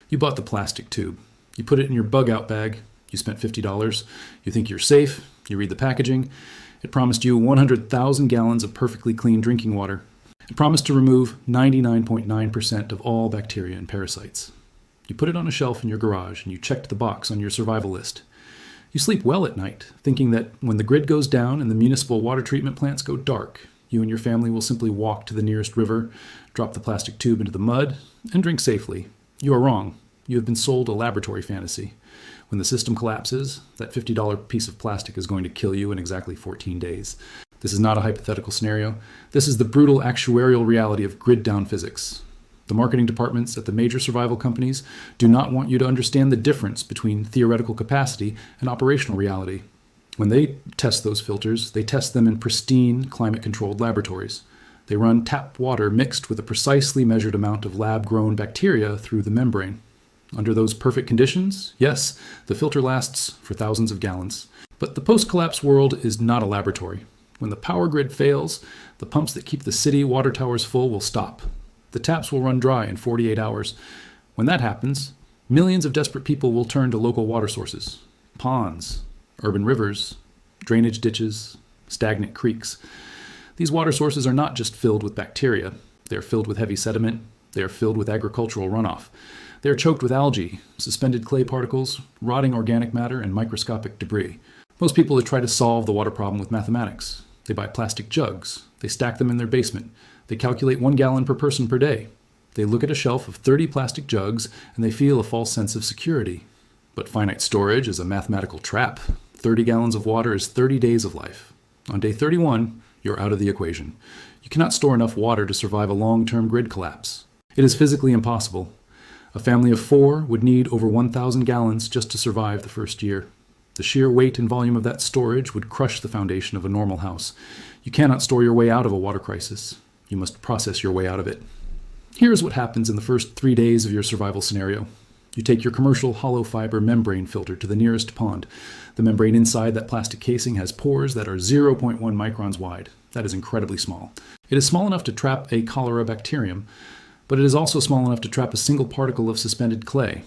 You bought the plastic tube. You put it in your bug-out bag. You spent $50. You think you're safe. You read the packaging. It promised you 100,000 gallons of perfectly clean drinking water. It promised to remove 99.9% of all bacteria and parasites. You put it on a shelf in your garage and you checked the box on your survival list. You sleep well at night, thinking that when the grid goes down and the municipal water treatment plants go dark, you and your family will simply walk to the nearest river, drop the plastic tube into the mud, and drink safely. You are wrong. You have been sold a laboratory fantasy. When the system collapses, that $50 piece of plastic is going to kill you in exactly 14 days. This is not a hypothetical scenario. This is the brutal actuarial reality of grid-down physics. The marketing departments at the major survival companies do not want you to understand the difference between theoretical capacity and operational reality. When they test those filters, they test them in pristine, climate-controlled laboratories. They run tap water mixed with a precisely measured amount of lab-grown bacteria through the membrane. Under those perfect conditions, yes, the filter lasts for thousands of gallons. But the post-collapse world is not a laboratory. When the power grid fails, the pumps that keep the city water towers full will stop. The taps will run dry in 48 hours. When that happens, millions of desperate people will turn to local water sources, ponds, urban rivers, drainage ditches, stagnant creeks. These water sources are not just filled with bacteria. They are filled with heavy sediment. They are filled with agricultural runoff. They are choked with algae, suspended clay particles, rotting organic matter, and microscopic debris. Most people try to solve the water problem with mathematics. They buy plastic jugs. They stack them in their basement. They calculate 1 gallon per person per day. They look at a shelf of 30 plastic jugs and they feel a false sense of security. But finite storage is a mathematical trap. 30 gallons of water is 30 days of life. On day 31, you're out of the equation. You cannot store enough water to survive a long-term grid collapse. It is physically impossible. A family of 4 would need over 1,000 gallons just to survive the first year. The sheer weight and volume of that storage would crush the foundation of a normal house. You cannot store your way out of a water crisis. You must process your way out of it. Here's what happens in the first 3 days of your survival scenario. You take your commercial hollow fiber membrane filter to the nearest pond. The membrane inside that plastic casing has pores that are 0.1 microns wide. That is incredibly small. It is small enough to trap a cholera bacterium, but it is also small enough to trap a single particle of suspended clay.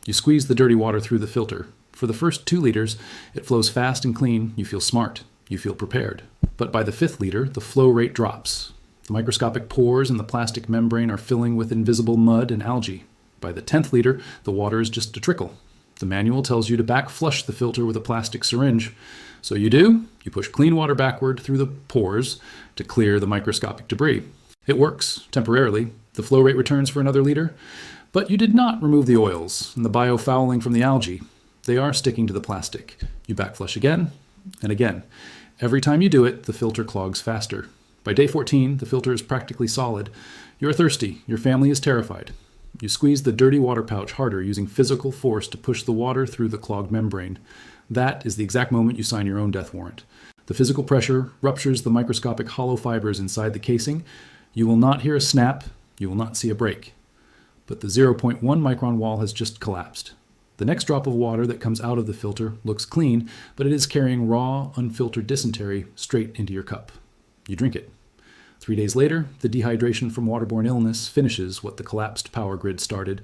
You squeeze the dirty water through the filter. For the first 2 liters, it flows fast and clean. You feel smart. You feel prepared. But by the 5th liter, the flow rate drops. The microscopic pores in the plastic membrane are filling with invisible mud and algae. By the 10th liter, the water is just a trickle. The manual tells you to back flush the filter with a plastic syringe. So you do. You push clean water backward through the pores to clear the microscopic debris. It works, temporarily. The flow rate returns for another liter. But you did not remove the oils and the biofouling from the algae. They are sticking to the plastic. You back flush again and again. Every time you do it, the filter clogs faster. By day 14, the filter is practically solid. You're thirsty. Your family is terrified. You squeeze the dirty water pouch harder using physical force to push the water through the clogged membrane. That is the exact moment you sign your own death warrant. The physical pressure ruptures the microscopic hollow fibers inside the casing. You will not hear a snap. You will not see a break. But the 0.1 micron wall has just collapsed. The next drop of water that comes out of the filter looks clean, but it is carrying raw, unfiltered dysentery straight into your cup. You drink it. 3 days later, the dehydration from waterborne illness finishes what the collapsed power grid started.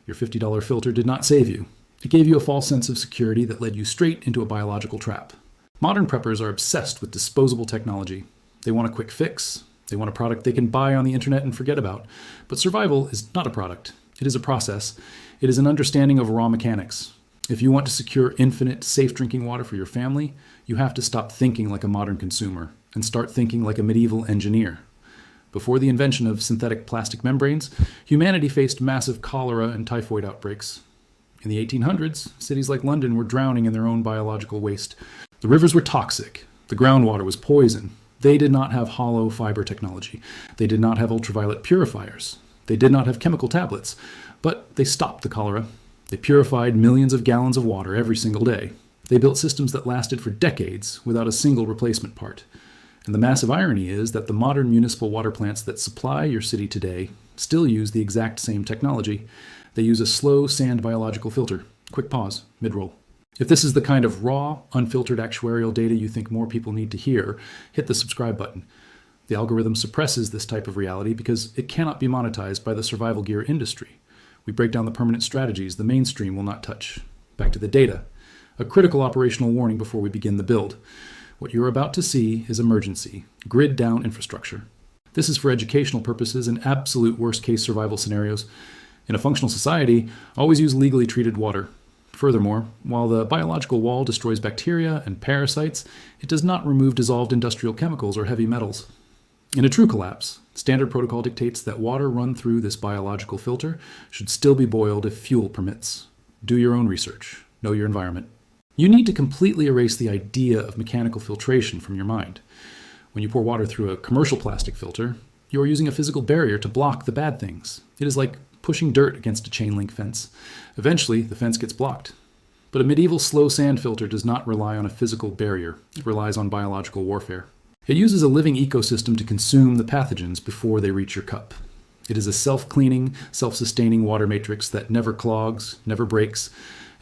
Your $50 filter did not save you. It gave you a false sense of security that led you straight into a biological trap. Modern preppers are obsessed with disposable technology. They want a quick fix. They want a product they can buy on the internet and forget about. But survival is not a product. It is a process. It is an understanding of raw mechanics. If you want to secure infinite, safe drinking water for your family, you have to stop thinking like a modern consumer and start thinking like a medieval engineer. Before the invention of synthetic plastic membranes, humanity faced massive cholera and typhoid outbreaks. In the 1800s, cities like London were drowning in their own biological waste. The rivers were toxic. The groundwater was poison. They did not have hollow fiber technology. They did not have ultraviolet purifiers. They did not have chemical tablets. But they stopped the cholera. They purified millions of gallons of water every single day. They built systems that lasted for decades without a single replacement part. And the massive irony is that the modern municipal water plants that supply your city today still use the exact same technology. They use a slow sand biological filter. Quick pause, mid-roll. If this is the kind of raw, unfiltered actuarial data you think more people need to hear, hit the subscribe button. The algorithm suppresses this type of reality because it cannot be monetized by the survival gear industry. We break down the permanent strategies the mainstream will not touch. Back to the data. A critical operational warning before we begin the build. What you're about to see is emergency, grid-down infrastructure. This is for educational purposes and absolute worst-case survival scenarios. In a functional society, always use legally treated water. Furthermore, while the biological wall destroys bacteria and parasites, it does not remove dissolved industrial chemicals or heavy metals. In a true collapse, standard protocol dictates that water run through this biological filter should still be boiled if fuel permits. Do your own research. Know your environment. You need to completely erase the idea of mechanical filtration from your mind. When you pour water through a commercial plastic filter, you are using a physical barrier to block the bad things. It is like pushing dirt against a chain link fence. Eventually, the fence gets blocked. But a medieval slow sand filter does not rely on a physical barrier. It relies on biological warfare. It uses a living ecosystem to consume the pathogens before they reach your cup. It is a self-cleaning, self-sustaining water matrix that never clogs, never breaks,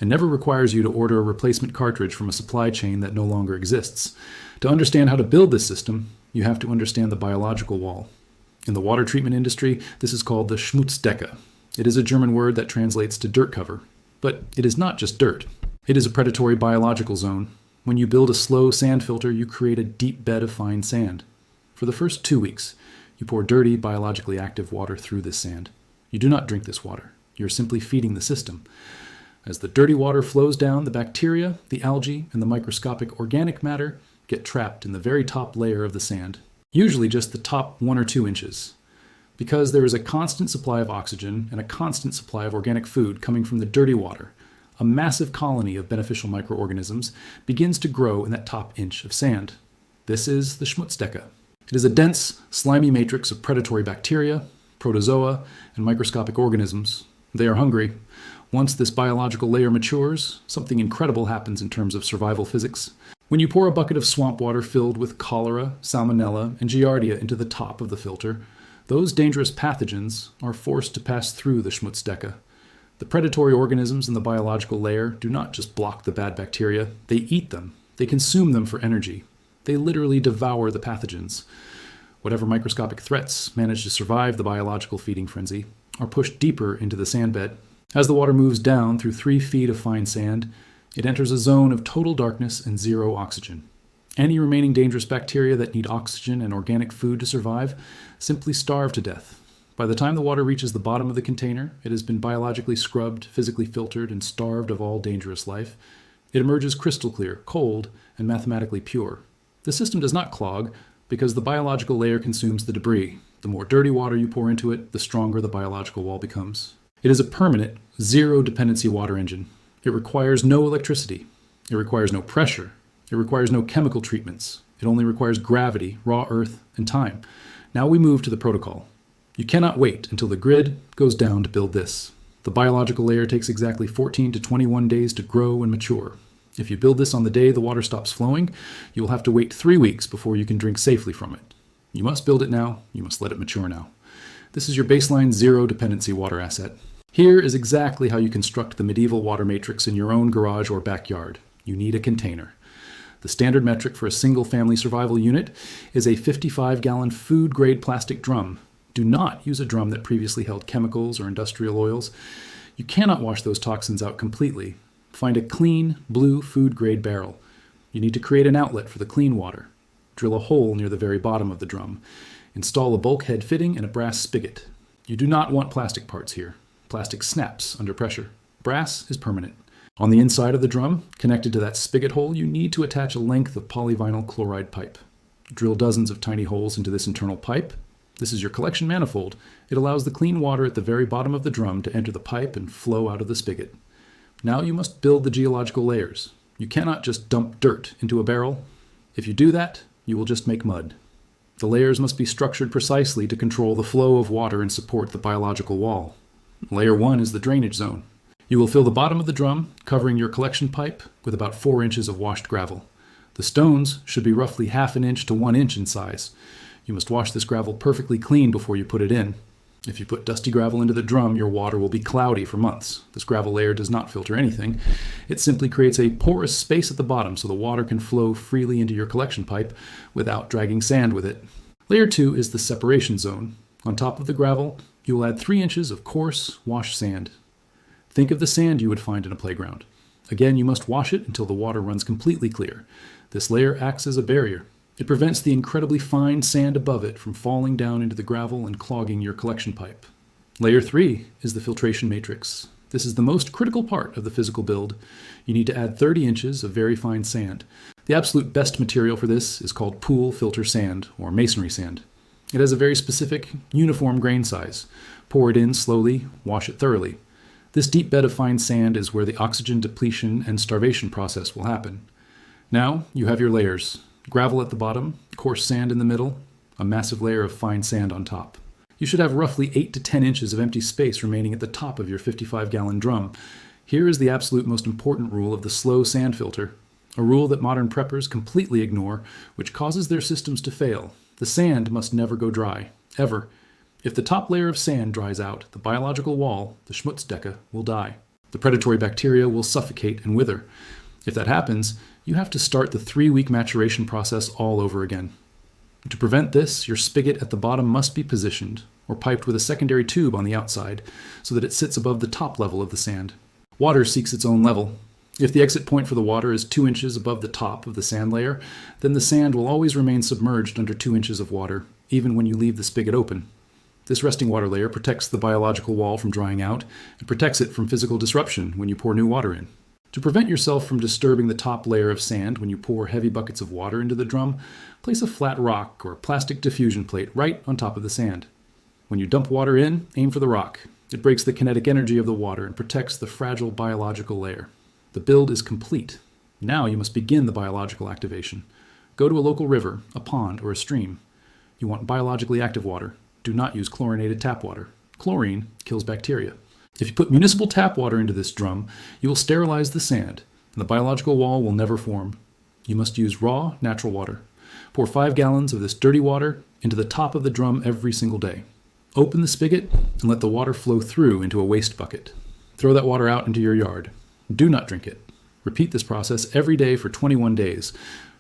and never requires you to order a replacement cartridge from a supply chain that no longer exists. To understand how to build this system, you have to understand the biological wall. In the water treatment industry, this is called the Schmutzdecke. It is a German word that translates to dirt cover. But it is not just dirt. It is a predatory biological zone. When you build a slow sand filter, you create a deep bed of fine sand. For the first 2 weeks, you pour dirty, biologically active water through this sand. You do not drink this water. You are simply feeding the system. As the dirty water flows down, the bacteria, the algae, and the microscopic organic matter get trapped in the very top layer of the sand, usually just the top 1 or 2 inches. Because there is a constant supply of oxygen and a constant supply of organic food coming from the dirty water, a massive colony of beneficial microorganisms begins to grow in that top inch of sand. This is the Schmutzdecke. It is a dense, slimy matrix of predatory bacteria, protozoa, and microscopic organisms. They are hungry. Once this biological layer matures, something incredible happens in terms of survival physics. When you pour a bucket of swamp water filled with cholera, salmonella, and giardia into the top of the filter, those dangerous pathogens are forced to pass through the Schmutzdecke. The predatory organisms in the biological layer do not just block the bad bacteria, they eat them. They consume them for energy. They literally devour the pathogens. Whatever microscopic threats manage to survive the biological feeding frenzy are pushed deeper into the sandbed. As the water moves down through 3 feet of fine sand, it enters a zone of total darkness and zero oxygen. Any remaining dangerous bacteria that need oxygen and organic food to survive simply starve to death. By the time the water reaches the bottom of the container, it has been biologically scrubbed, physically filtered, and starved of all dangerous life. It emerges crystal clear, cold, and mathematically pure. The system does not clog because the biological layer consumes the debris. The more dirty water you pour into it, the stronger the biological wall becomes. It is a permanent, zero-dependency water engine. It requires no electricity. It requires no pressure. It requires no chemical treatments. It only requires gravity, raw earth, and time. Now we move to the protocol. You cannot wait until the grid goes down to build this. The biological layer takes exactly 14 to 21 days to grow and mature. If you build this on the day the water stops flowing, you will have to wait 3 weeks before you can drink safely from it. You must build it now. You must let it mature now. This is your baseline zero-dependency water asset. Here is exactly how you construct the medieval water matrix in your own garage or backyard. You need a container. The standard metric for a single-family survival unit is a 55-gallon food-grade plastic drum. Do not use a drum that previously held chemicals or industrial oils. You cannot wash those toxins out completely. Find a clean, blue food-grade barrel. You need to create an outlet for the clean water. Drill a hole near the very bottom of the drum. Install a bulkhead fitting and a brass spigot. You do not want plastic parts here. Plastic snaps under pressure. Brass is permanent. On the inside of the drum, connected to that spigot hole, you need to attach a length of polyvinyl chloride pipe. Drill dozens of tiny holes into this internal pipe. This is your collection manifold. It allows the clean water at the very bottom of the drum to enter the pipe and flow out of the spigot. Now you must build the geological layers. You cannot just dump dirt into a barrel. If you do that, you will just make mud. The layers must be structured precisely to control the flow of water and support the biological wall. Layer 1 is the drainage zone. You will fill the bottom of the drum, covering your collection pipe, with about 4 inches of washed gravel. The stones should be roughly 1/2 inch to 1 inch in size. You must wash this gravel perfectly clean before you put it in. If you put dusty gravel into the drum, your water will be cloudy for months. This gravel layer does not filter anything. It simply creates a porous space at the bottom so the water can flow freely into your collection pipe without dragging sand with it. Layer 2 is the separation zone. On top of the gravel, You will add 3 inches of coarse, washed sand. Think of the sand you would find in a playground. Again, you must wash it until the water runs completely clear. This layer acts as a barrier. It prevents the incredibly fine sand above it from falling down into the gravel and clogging your collection pipe. Layer 3 is the filtration matrix. This is the most critical part of the physical build. You need to add 30 inches of very fine sand. The absolute best material for this is called pool filter sand, or masonry sand. It has a very specific, uniform grain size. Pour it in slowly, wash it thoroughly. This deep bed of fine sand is where the oxygen depletion and starvation process will happen. Now you have your layers. Gravel at the bottom, coarse sand in the middle, a massive layer of fine sand on top. You should have roughly 8 to 10 inches of empty space remaining at the top of your 55-gallon drum. Here is the absolute most important rule of the slow sand filter, a rule that modern preppers completely ignore, which causes their systems to fail. The sand must never go dry, ever. If the top layer of sand dries out, the biological wall, the Schmutzdecke, will die. The predatory bacteria will suffocate and wither. If that happens, you have to start the 3-week maturation process all over again. To prevent this, your spigot at the bottom must be positioned, or piped with a secondary tube on the outside, so that it sits above the top level of the sand. Water seeks its own level. If the exit point for the water is 2 inches above the top of the sand layer, then the sand will always remain submerged under 2 inches of water, even when you leave the spigot open. This resting water layer protects the biological wall from drying out, and protects it from physical disruption when you pour new water in. To prevent yourself from disturbing the top layer of sand when you pour heavy buckets of water into the drum, place a flat rock or plastic diffusion plate right on top of the sand. When you dump water in, aim for the rock. It breaks the kinetic energy of the water and protects the fragile biological layer. The build is complete. Now you must begin the biological activation. Go to a local river, a pond, or a stream. You want biologically active water. Do not use chlorinated tap water. Chlorine kills bacteria. If you put municipal tap water into this drum, you will sterilize the sand, and the biological wall will never form. You must use raw, natural water. Pour 5 gallons of this dirty water into the top of the drum every single day. Open the spigot and let the water flow through into a waste bucket. Throw that water out into your yard. Do not drink it. Repeat this process every day for 21 days.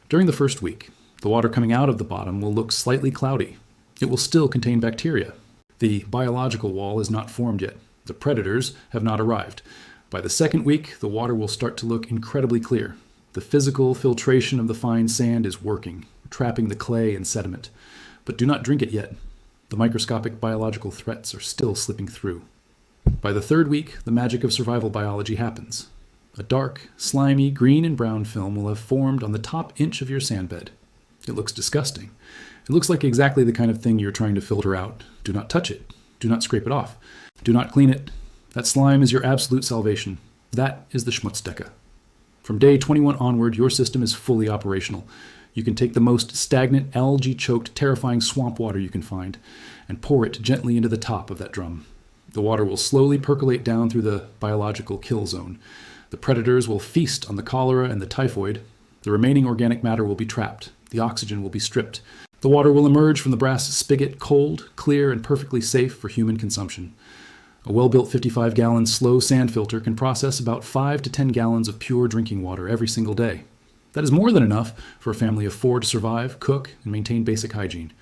During the first week, the water coming out of the bottom will look slightly cloudy. It will still contain bacteria. The biological wall is not formed yet. The predators have not arrived. By the second week, the water will start to look incredibly clear. The physical filtration of the fine sand is working, trapping the clay and sediment. But do not drink it yet. The microscopic biological threats are still slipping through. By the third week, the magic of survival biology happens. A dark, slimy green and brown film will have formed on the top inch of your sand bed. It looks disgusting. It looks like exactly the kind of thing you're trying to filter out. Do not touch it. Do not scrape it off. Do not clean it. That slime is your absolute salvation. That is the Schmutzdecke. From day 21 onward, your system is fully operational. You can take the most stagnant, algae-choked, terrifying swamp water you can find and pour it gently into the top of that drum. The water will slowly percolate down through the biological kill zone. The predators will feast on the cholera and the typhoid. The remaining organic matter will be trapped. The oxygen will be stripped. The water will emerge from the brass spigot cold, clear, and perfectly safe for human consumption. A well-built 55-gallon slow sand filter can process about 5 to 10 gallons of pure drinking water every single day. That is more than enough for a family of 4 to survive, cook, and maintain basic hygiene.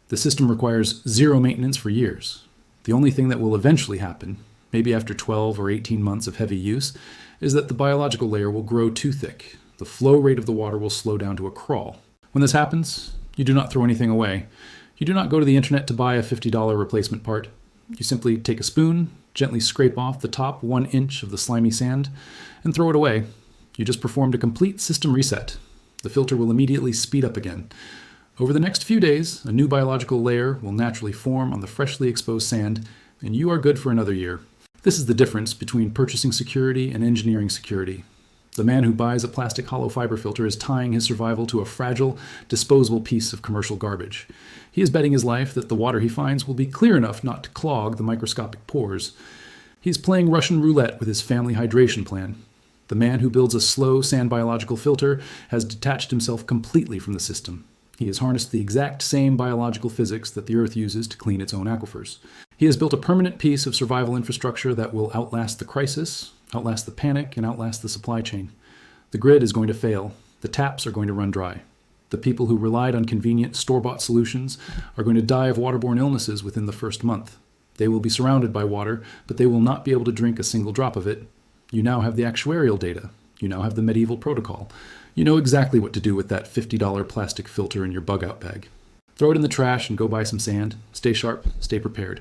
The system requires zero maintenance for years. The only thing that will eventually happen, maybe after 12 or 18 months of heavy use, is that the biological layer will grow too thick. The flow rate of the water will slow down to a crawl. When this happens, you do not throw anything away. You do not go to the internet to buy a $50 replacement part. You simply take a spoon, gently scrape off the top 1 inch of the slimy sand, and throw it away. You just performed a complete system reset. The filter will immediately speed up again. Over the next few days, a new biological layer will naturally form on the freshly exposed sand, and you are good for another year. This is the difference between purchasing security and engineering security. The man who buys a plastic hollow fiber filter is tying his survival to a fragile, disposable piece of commercial garbage. He is betting his life that the water he finds will be clear enough not to clog the microscopic pores. He is playing Russian roulette with his family hydration plan. The man who builds a slow sand biological filter has detached himself completely from the system. He has harnessed the exact same biological physics that the Earth uses to clean its own aquifers. He has built a permanent piece of survival infrastructure that will outlast the crisis, outlast the panic, and outlast the supply chain. The grid is going to fail. The taps are going to run dry. The people who relied on convenient store-bought solutions are going to die of waterborne illnesses within the first month. They will be surrounded by water, but they will not be able to drink a single drop of it. You now have the actuarial data. You now have the medieval protocol. You know exactly what to do with that $50 plastic filter in your bug out bag. Throw it in the trash and go buy some sand. Stay sharp, stay prepared.